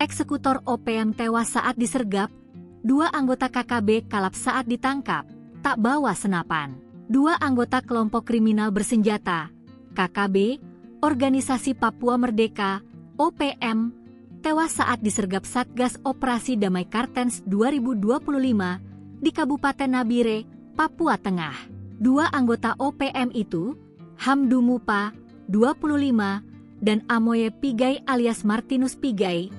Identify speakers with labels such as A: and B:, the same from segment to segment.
A: eksekutor OPM tewas saat disergap, 2 anggota KKB kalap saat ditangkap, tak bawa senapan. 2 anggota kelompok kriminal bersenjata, KKB, Organisasi Papua Merdeka, OPM, tewas saat disergap Satgas Operasi Damai Kartens 2025 di Kabupaten Nabire, Papua Tengah. 2 anggota OPM itu, Hamdu Mupa, 25, dan Amoye Pigai alias Martinus Pigai,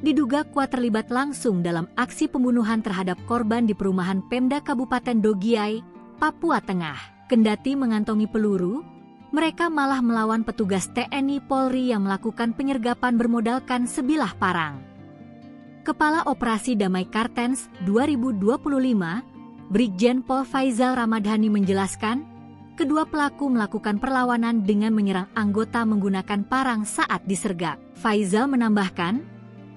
A: diduga kuat terlibat langsung dalam aksi pembunuhan terhadap korban di perumahan Pemda Kabupaten Dogiai, Papua Tengah. Kendati mengantongi peluru, mereka malah melawan petugas TNI Polri yang melakukan penyergapan bermodalkan sebilah parang. Kepala Operasi Damai Kartens 2025, Brigjen Pol Faizal Ramadhani menjelaskan, kedua pelaku melakukan perlawanan dengan menyerang anggota menggunakan parang saat disergap. Faizal menambahkan,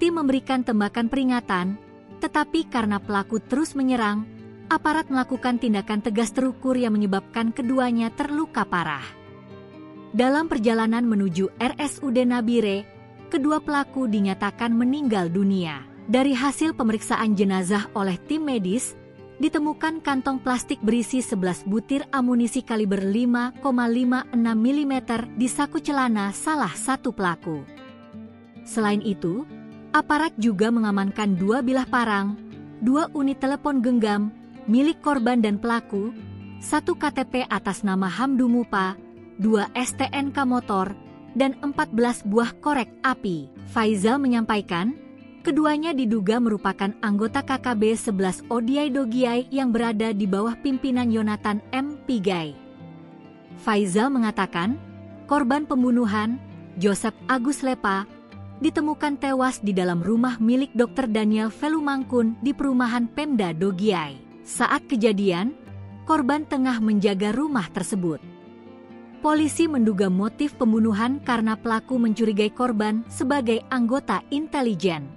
A: tim memberikan tembakan peringatan, tetapi karena pelaku terus menyerang, aparat melakukan tindakan tegas terukur yang menyebabkan keduanya terluka parah. Dalam perjalanan menuju RSUD Nabire, kedua pelaku dinyatakan meninggal dunia. Dari hasil pemeriksaan jenazah oleh tim medis, ditemukan kantong plastik berisi 11 butir amunisi kaliber 5,56 mm di saku celana salah satu pelaku. Selain itu, aparat juga mengamankan 2 bilah parang, 2 unit telepon genggam milik korban dan pelaku, 1 KTP atas nama Hamdu Mupa, 2 STNK motor, dan 14 buah korek api. Faizal menyampaikan, keduanya diduga merupakan anggota KKB 11 Odiai Dogiai yang berada di bawah pimpinan Yonatan M. Pigai. Faizal mengatakan, korban pembunuhan, Joseph Agus Lepa, ditemukan tewas di dalam rumah milik Dr. Daniel Velumangkun di perumahan Pemda Dogiai. Saat kejadian, korban tengah menjaga rumah tersebut. Polisi menduga motif pembunuhan karena pelaku mencurigai korban sebagai anggota intelijen.